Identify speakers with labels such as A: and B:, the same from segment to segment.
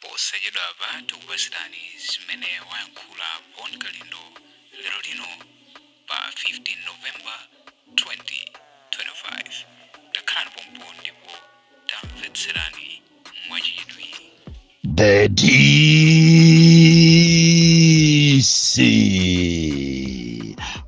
A: posachedwa abantu kupasirani zimene wayankhula Paul Kalindo lero lino pa 15 November 2025. Takhalani pompo ndipo tamvetserani mwachidwi.
B: The DC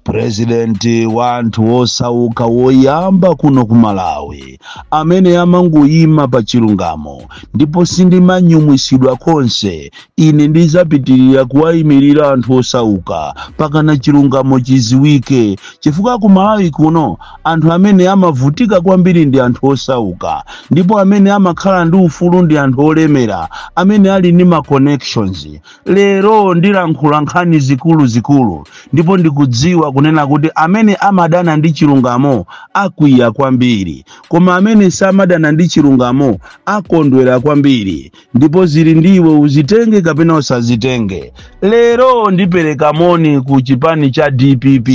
B: President wanthu osauka woyamba kuno ku Malawi amene amangoyima pa chilungamo ndipo sindimanyumwisidwa konse ine ndizapitirira kuwayimirira anthu osauka pakana chilungamo chiziwike chifukwa ku Malawi kuno anthu amene amavutika kwambiri ndi anthu osauka ndipo amene amakhala ndi ufulu ndi anthu olemera amene ali ndi ma connections. Lero ndilankhula nkhani zikulu ndipo ndikudziwa kunena kuti amene amadana ndi chilungamo akwiya kwambiri koma amene samadana ndi chilungamo akondwera kwambiri ndipo zili ndiwe uzitenge kapena usazitenge. Lero ndipereka moni ku chipani cha DPP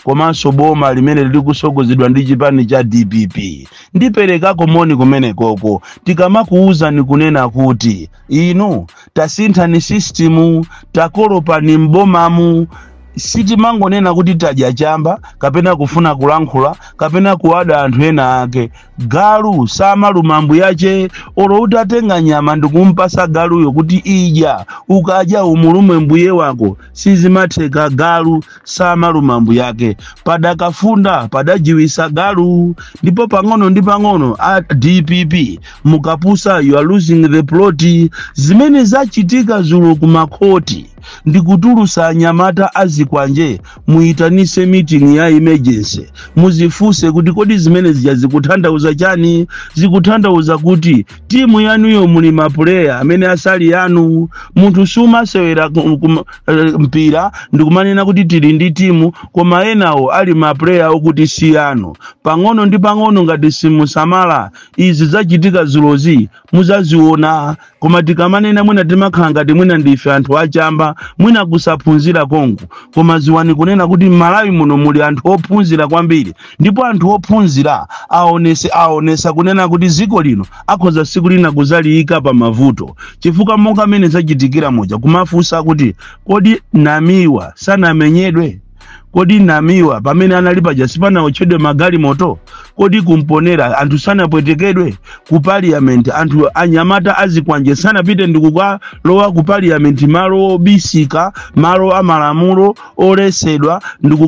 B: komanso boma limene lili kusogozedwa ndi chipani cha DPP. Ndipereka moni kumene koko tikamakuuza ni kunena kuti inu tasinthani system takolopa ni mbomamu sitimangonena kuti tadya chamba kapena kufuna kulankhula kapena kuwada anthu ena ake. Galu samaluma mbuye yache olo utatenga nyama ndikumpasa galuyo kuti idya ukadya umulume mbuye wako sizimatheka. Galu samaluma mbuye yake padakafunda padajiwisa galu. Ndipo pang'ono ndi pang'ono at DPP mukapusa you are losing the plot. Zimene zachitika zulu kumakoti ndikutulusa anyamata azikwanje muitanise meeting ya emergency muzifuse kuti kodi zimene zikutanthauza chani. Zikutanthauza kuti timu yanu yo muli ma player amene asali yanu munthu suma sewera mpira ndikumanena kuti tili ndi timu koma enawo ali ma player okuti si yanu. Pang'ono ndi pang'ono ngati simusamala izi zachitika zulozi muzaziona koma tikamanena mwina timakhala ngati mwina ndife anthu achamba mwina kusaphunzira kongo koma ziwani kunena kuti Malawi muno muli anthu ophunzira kwambiri ndipo anthu ophunzira aonesa kunena kuti ziko lino akhoza siku lina kuzaliyika pa mavuto chifukwa monga mene zachitikira moja kumafunsa kuti kodi Namiwa sanamenyedwe. Kodi Namiwa pamene analipa jasipana ochedwe magali moto kodi kumponera anthu sanapwetekedwe ku parliament anthu anyamata azikwanje sanapite ndikukalowa ku parliament malo obisika malo amalamulo olesedwa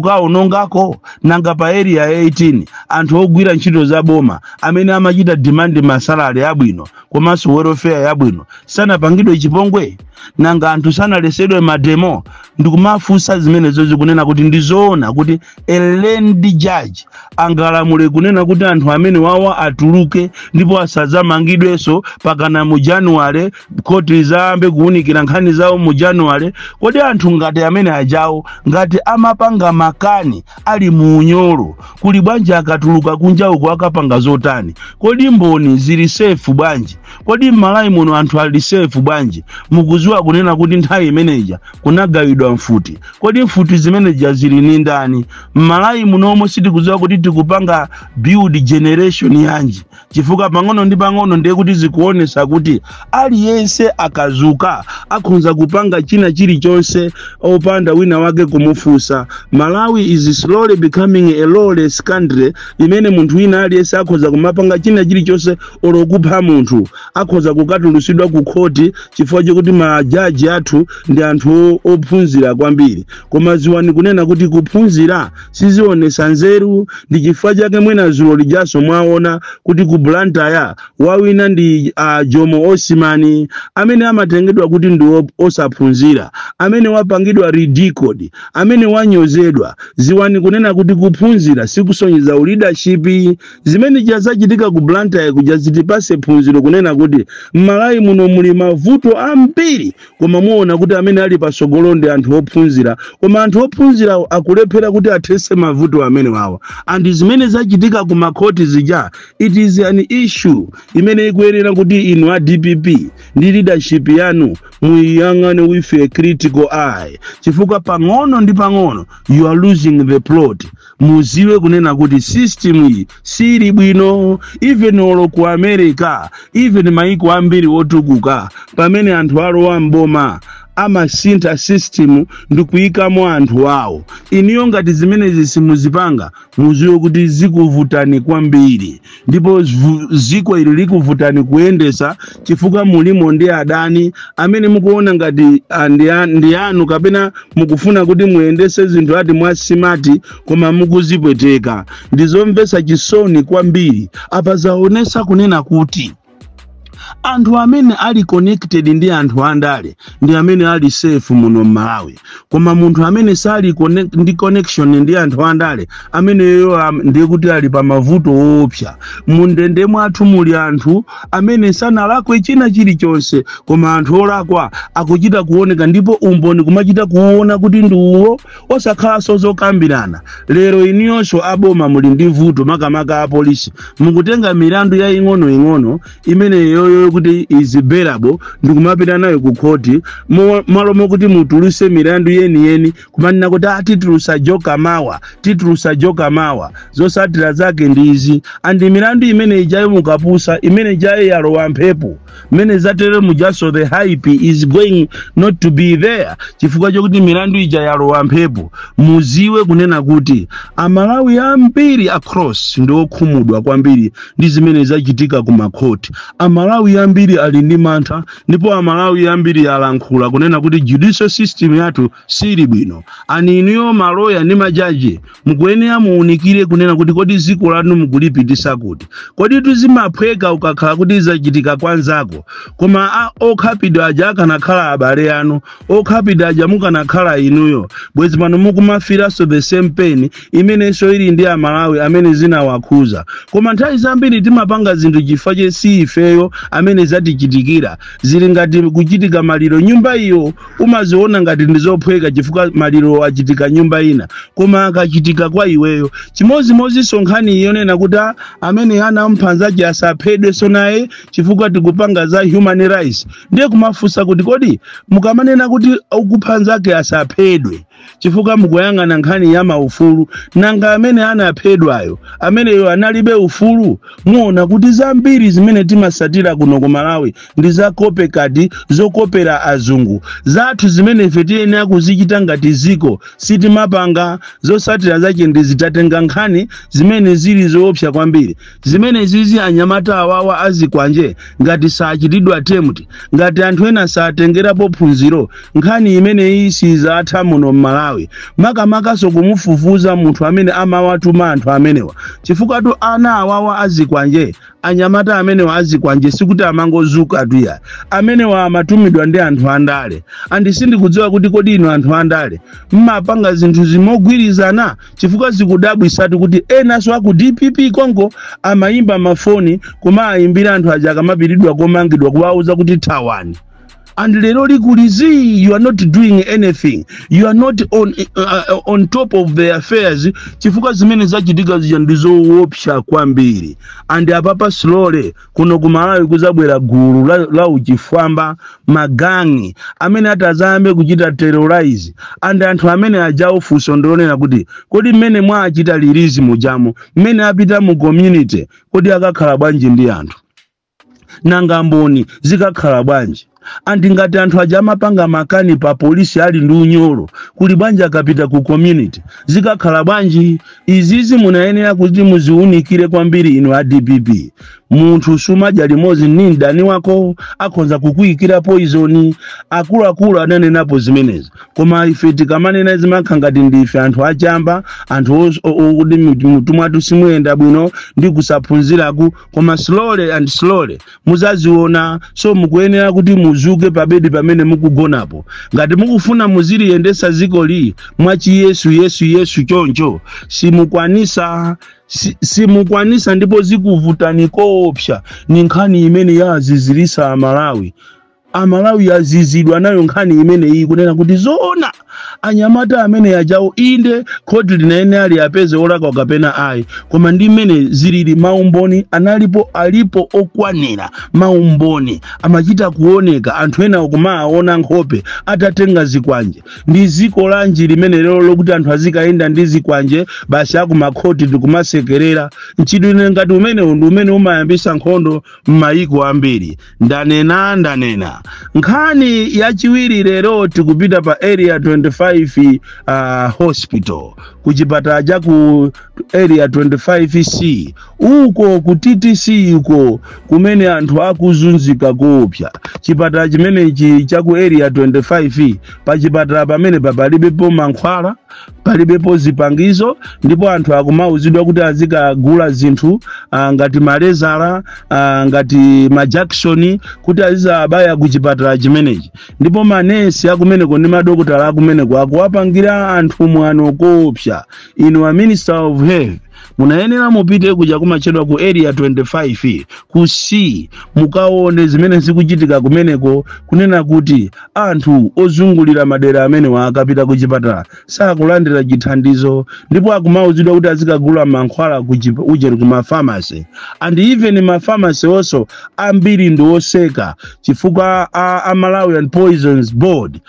B: ndikukaonongako. Nanga pa area 18 anthu ogwira ntchito za boma amene amachita demand masalari abwino komanso welfare yabwino sanapangidwe chipongwe. Nanga anthu sanalesedwe mademo ndikumafunsa zimene zikunena kuti ndizoona kuti elendi judge angalamule kunena kuti anthu amene wawa atuluke ndipo asazamangidweso pakana mu January koti zambe kuunikira nkhani zawo mu January. Kodi anthu ngati amene ajawo ngati amapanga makani ali mu unyolo kuli bwanji akatuluka kunja uko akapanga zotani? Kodi mboni zili safe bwanji? Kodi Malawi muno anthu ali safe bwanji? Mukuziwa kunena kuti nthawi imeneja kunagawidwa mfuti. Kodi mfuti zimeneja zili ni ndani? Malawi munomo sitikuziwa kuti tikupanga build generation yanji chifukwa pang'ono ndi pang'ono ndiye kuti zikuonesa kuti aliyense akazuka akhonza kupanga china chilichonse opanda wina wake kumufusa. Malawi is slowly becoming a lawless country imene munthu wina aliyense akhoza kumapanga china chilichonse olokupha munthu akhoza kukatulusidwa ku khoti chifukwa chokuti majaji athu ndi anthu ophunzira kwambiri. Koma ziwani kunena kuti kuphunzira sizionesa nzeru ndi chifukwa chake mwina zulo lijaso mwaona kuti ku Blantyre wawina ndi Jomo Osman amene amatengedwa kuti ndi osaphunzira amene wapangidwa ridiculed amene wanyozedwa. Ziwani kunena kuti kuphunzira sikusonyeza leadership. Zimene jazachitika ku Blantyre kujazitipase phunziro kunena kuti Malawi muno muli mavuto ambiri koma muona kuti amene ali pasogolo ndi anthu ophunzira koma anthu ophunzira kulephera kuti athese mavuto amene wawo. And zimene zachitika ku makoti zija, it is an issue imene ikuyenera kuti inu a DPP ndi leadership yanu muyang'ane with a critical eye. Chifukwa pang'ono ndi pang'ono you are losing the plot. Muziwe kunena kuti system iyi sili bwino. Even olo ku America, even maiko ambiri otukuka, pamene anthu alowa mboma amasintha system ndikuyikamo anthu awo. Iniyo ngati zimene zisimuzipanga muziwe kuti zikuvutani kwambiri, ndipo ziko ili likuvutani kuyendesa chifukwa mulimo ndi adani amene mukuona ngati ndi anu, kapena mukufuna kuti muyendese zinthu ati mwasimati koma mukuzipweteka. Ndizomvesa chisoni kwambiri. Apa zaonesa kunena kuti anthu amene ali connected ndi anthu andale ndi amene ali safe muno Malawi. Koma munthu amene sali ndi connection ndi anthu andale amene yo ndiye kuti ali pa mavuto woopsa. Mundende mwathu muli anthu amene sanalakwe china chilichonse, koma anthu olakwa akuchita kuoneka, ndipo umboni kumachita kuona kuti ndiwo osakhala zokambirana. Lero iniyonso aboma muli ndi vuto, makamaka a polisi mukutenga milandu ya ing'ono imene yoyo kuti is bearable ndikumapita nayo ku koti, malo mokuti mutuluse milandu yeni kumanena kuti titulusa joka mawa zosatira zake ndizi. Andi milandu imene ijayo mukapusa, imene jaye yalowa mphepo, imene zatere mujaso the hype is going not to be there. Chifukwa chokuti milandu ija yalowa mphepo, muziwe kunena kuti Amalawi ambiri across ndi okhumudwa kwambiri ndi zimene zachitika ku makoti. Amalawi ambiri ali ndi mantha, ndipo Amalawi ambiri alankhula kunena kuti judicial system yathu sili bwino. Ani iniyo maloya ndi majaji mukuyenera muunikire kunena kuti kodi ziko lanu mukulipitisa kuti. Kodi tuzimaphweka ukakhala kuti zachitika kwanzako, koma okhapidwa aja akanakhala abale anu, okhapidwa aja mukanakhala inuyo. Bwezi pano mukumafiranso the same pain imenenso ili ndi Amalawi amene zinawakhuza. Koma nthawi zambiri timapanga zinthu chifukwa che si ifeyo amene zatichitikira. Zili ngati kuchitika maliro nyumba iyo umaziona ngati ndizophweka chifukwa maliro achitika nyumba ina, koma akachitika kwa iweyo. Chimozimozi sonkhani yonena kuti amene ana mphanzaje asaphedwe so naye chifukwa tikupanga za human rights. Ndiye kumafusa kuti kodi mukamanena kuti ukuphanzake asaphedwe chifukwa mukuyang'ana nkhani ya maufulu, nanga amene anaphedwayo ameneyo analibe ufulu? Muona kuti zambiri zimene timasatira kuno ku Malawi ndi za kopekati zokopera azungu. Zathu zimene ife tiyenera kuzichita ngati ziko sitimapanga, zosatira zache ndi zitatenga nkhani zimene zili zoopsa kwambiri. Zimene zizi anyamata awawa azikwanje ngati sachitidwa attempt, ngati anthu ena satengerapo phunziro, nkhani imene isi zatha muno Malawi. Makamakaso kumufufuza munthu amene amawatuma anthu amenewa. Chifukwa tu ana awawa azikwanje, anyamata amenewa azikwanje sikuti amangozuka tuya. Amenewa amatumidwa ndi anthu andale. Andi sindikudziwa kuti kodi inu anthu andale mmapanga zinthu zimogwirizana, chifukwa zikudabwisatu kuti ena so aku DPP Kongo amayimba mafoni kuma ayimbira anthu aja akamapiridwa komangidwa kuwauza kuti thawani. And lero likulizi, you are not doing anything. You are not on top of the affairs. Chifukwa zimene zachitika zija ndizo woopsa kwambiri. And apapa slowly kuno ku Malawi kuzabwera gulu la uchifwamba, magangi amene atazambe kuchita terrorize. And anthu amene ajawo funso ndionena kuti kodi mmene mwachita lirizi mujamo, mmene apita mu community kodi akakhala bwanji ndi anthu, nanga mboni zikakhala bwanji. Andi ngati anthu aja amapanga makani pa polisi ali ndi unyolo, kuli bwanji akapita ku community zikakhala bwanji. Izizi munayenera kuti muziunikire kwambiri inu a DPP. Munthu sumaja limozi ni ndani wako akonza kukuyikira poison. Akulu ananenapo zimenezi, koma ife tikamanena zimakha ngati ndife anthu achamba, anthu odi mutumwa tusimuyenda bwino ndi kusaphunziraku. Koma slowly muzaziona. So mukuyenera kuti muzuke pabedi pamene mukugonapo. Ngati mukufuna muziliyendesa ziko li mwachi Yesu choncho simukwanisa ndipo zikuvutani koopsa. Ni nkhani imene yazizirisa Malawi. amalawi azizidwa nayo nkhani imene iyi kunena kuti zona anyamata amene yajawo inde khoti linaene ali apeze olakwa kapena ayi koma ndi imene zilili maumboni alipo okwanira maumboni amachita kuoneka anthu ena okumaona nkhope atatenga zikwanje ndi ziko lanji limene lero lokuti anthu azikaenda ndi zikwanje basi akumakhoti tikumasekerera ntchito ine ngati umene umayambisa nkhondo m'mayiko ambiri ndanena nkhani yachiwiri lero tikupita pa area 25 hospital kuchipatala cha ku area 25C uko ku TTC uko kumene anthu akuzunzika kupya chipatala chimene cha ku area 25 pa chipatala pamene palibepo mankhwala palibepo zipangizo ndipo anthu akumauzidwa kuti azikagula zinthu ngati malezara ngati majackson kuti azizabaya kuchipatala chimenechi ndipo manesi akumeneko ndi madokotala akumeneko akuwapangira anthu mwano kopsa inu a Minister of Health munayenera mupite kuja kumachedwa ku area 25 kusi mukaone zimene zikuchitika kumeneko kunena kuti anthu ozungulira madera amene wakapita kuchipatala sakulandira chithandizo ndipo akumauzidwa kuti azikagula mankhwala ujeni kuma pharmacy and even ma pharmacy also ambiri ndi oseka chifukwa a Malawian Poisons Board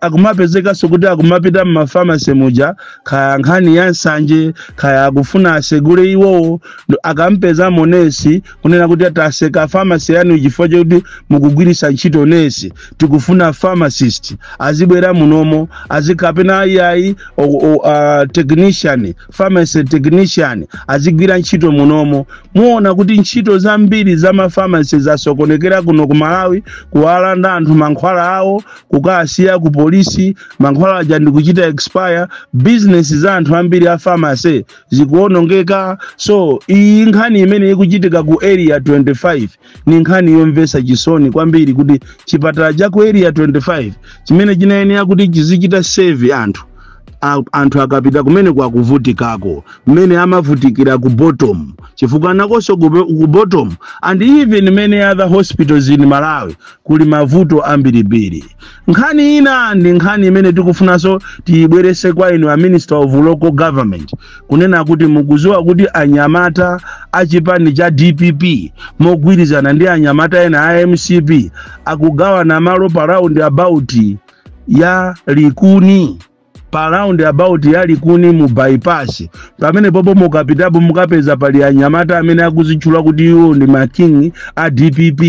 B: akumapezeka sokuti akumapita mu pharmacy muja kaya nkhani ya nsanje kaya kufuna asegule iwo akampeza monesi kunena kuti ataseka pharmacy yanu chifukwa kuti mukugwirisa ntchito nesi tikufuna pharmacist azibwera munomo azikapena ayi technician pharmacy technician azigwira ntchito munomo muona kuti ntchito zambiri za ma pharmacy zasokonekera kuno ku Malawi kuwalanda anthu mankhwala awo kukasiya ku polisi mankhwala aja ndikuchita expire business za anthu ambiri a pharmacy zikuonongeka so iyi nkhani imene ikuchitika ku area 25 ni nkhani yomvesa chisoni kwambiri kuti chipatala cha ku area 25 chimene chinayenera kuti chizichita save anthu akapita kumene kwakuvutikako mmene amavutikira ku bottom chifukwa nakonso ku bottom and even many other hospitals in Malawi kuli mavuto ambiribiri nkhani ina ndi nkhani imene tikufunanso tiyibwerese kwa inu a Minister of Local Government kunena kuti mukuziwa kuti anyamata achipani cha DPP mogwirizana ndi anyamata ena a MCP akugawana malo pa round about ya Likuni pa round about ya Likuni mu bypass pamene popo mukapitapo mukapeza pali anyamata amene akuzitchula kuti iwo ndi making a DPP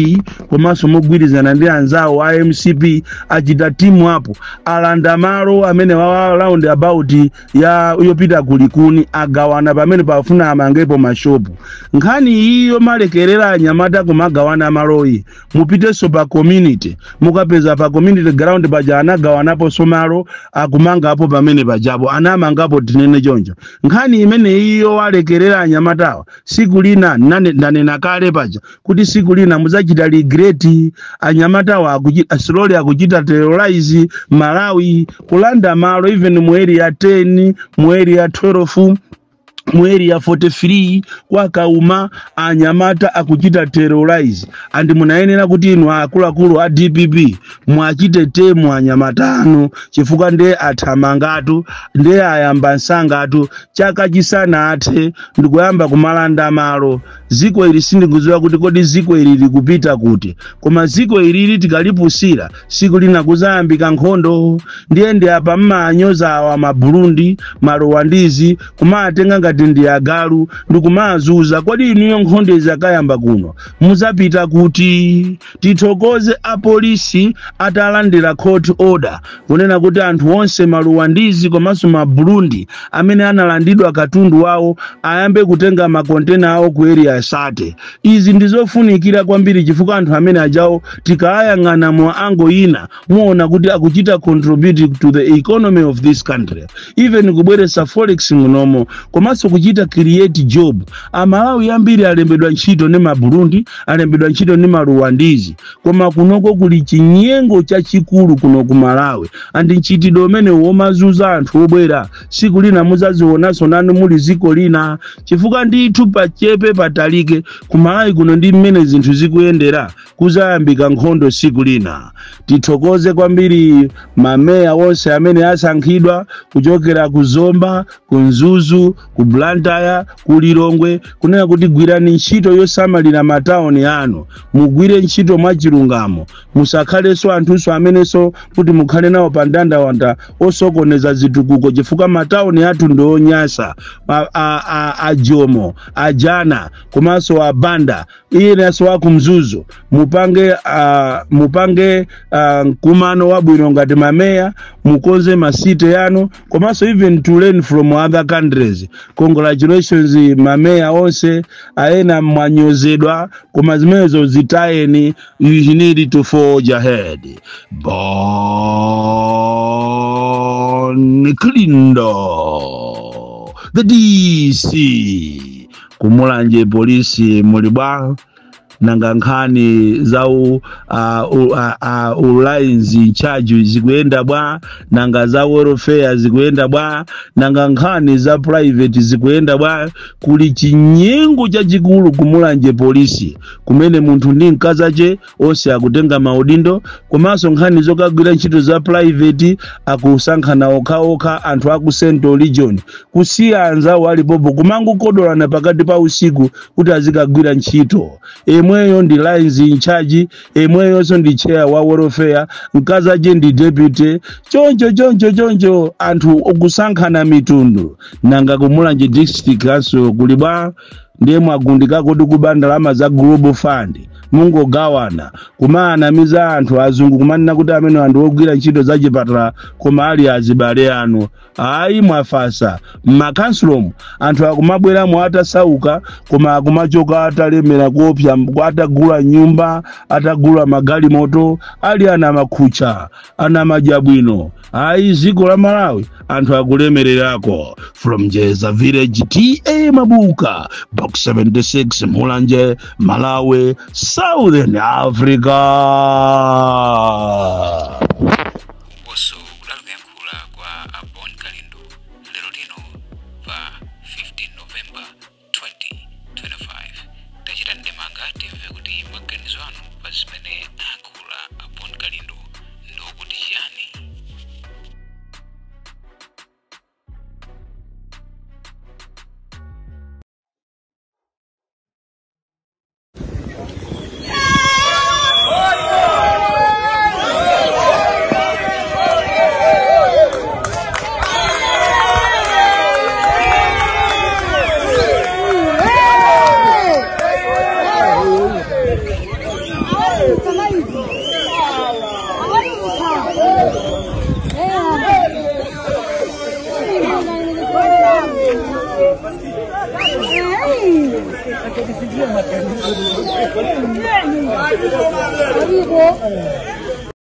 B: komanso mogwirizana ndi anzawo a MCP achita team hapo alanda malo amene wa round about ya yopita ku Likuni agawana pamene pafuna amangepo mashopu nkhani iyo malekerera anyamata kumagawana maloyi mupiteso pa community mukapeza pa community ground paja anagawanapo somalo akumanga apo pamene pajabo anamangapo tinene choncho nkhani imene iyo walekerera anyamatawa siku lina ndanena kale paja kuti siku lina muzachita regret anyamatawa slowly akuchita terrorize Malawi kulanda malo even mu area 10 mu area 12 mu area 43 kwa kauma anyamata akuchita terrorize and munayenera kuti inu akuluakulu a DPP mwachite temu anyamatano chifukwa nde athamangatu nde ayamba nsangatu chaka chisana athe ndikuyamba kumalanda malo ziko ili sindikuziwa kuti kodi ziko ili likupita kuti koma ziko ili tikalipusira siku lina kuzayambika nkhondo ndiye apa mmanyoza awa maburundi malowandizi kumatenga ngati ndi agalu ndikumazuza kodi inu nkhondo zakayamba kuno muzapita kuti tithokoze a polisi atalandira court order kunena kuti anthu onse maluwandizi komanso maburundi amene analandidwa katundu wawo ayambe kutenga makontena awo ku area sate izi ndizofunikira kwambiri chifukwa anthu amene ajawo tikayang'ana mu ango ina muona kuti akuchita contribute to the economy of this country even kubweresa forex munomo komanso komanso kuchita create job. Amalawi ambiri alembedwa ntchito ne ma Burundi, alembedwa ntchito ne ma Rwandizi, koma kunoko kuli chinyengo chachikulu kuno ku Malawi. Andi nchitidwe umene womazuza anthu obwera siku lina muzazionanso nanu muli ziko lina, chifukwa ndithu pachepe patalike ku Malawi kuno ndi mmene zinthu zikuyendera kuzayambika nkhondo siku lina. Tithokoze kwambiri mameya wonse amene asankhidwa kuchokera ku Zomba, ku Nzuzu, ku Blantyre, ku Lilongwe, kunena kuti gwirani ntchito yosamalira mataoni anu, mugwire ntchito mwachilungamo, musakhalenso anthuso amenenso kuti mukhale nawo pa ndandawanda osokoneza zitukuko, chifukwa mataoni athu ndionyasa, ajomo, ajana, komanso abanda, iyenso aku Mzuzu. Mupange kumano wabwino ngati mameya, mukonze masite yanu, komanso even to learn from other countries. Congratulations mameya onse aena mwanyozedwa, koma zimenezo zitayeni. You need to forge ahead. Bon Kalindo, the DC. Kumulanje polisi mulibwa nanga nkhani za lines in charge zikuenda bwa, nanga za welfare zikuenda bwa, nanga nkhani za private zikuenda bwa. Kuli chinyengo chachikulu kumulanje polisi kumene munthu ndi mkazache onse akutenga maudindo, komanso nkhani zokagwira ntchito za private akusankhana okhaokha anthu aku Central Region, kusiya anzawo alipopo kumangokodolana pakati pa usiku kuti azikagwira ntchito. Emweyo ndi lines in charge, emweyo so ndi chair wa welfare, mkazache ndi deputy. Choncho anthu okusankhana mitundu. Nanga kumulanje district council kulibwa ndiye mwagundika kuti kubanda lama za Global Fund mungogawana kumanamiza anthu azungu kumanena kuti amene anthu ogwira ntchito za chipatala koma ali azibale anu. Ayi mwafasa mmakansulomu anthu akumabwera mu atasauka koma akumachoka atalemera kuopsa, atagula nyumba, atagula magalimoto, ali ana makhucha, ana majabwino. Ayi ziko la Malawi anthu akulemererako. From Jeza Village, TA Mabuka, Box 76, Mulanje, Malawi, Southern Africa.
A: Oso ulalukyankhula kwa Bon Kalindo lero lino pa 15 November 2025. Tachita ndemanga timve kuti maganizo anu pa zimene ayankhula Bon Kalindo ndikuti chiyani.
C: Hey!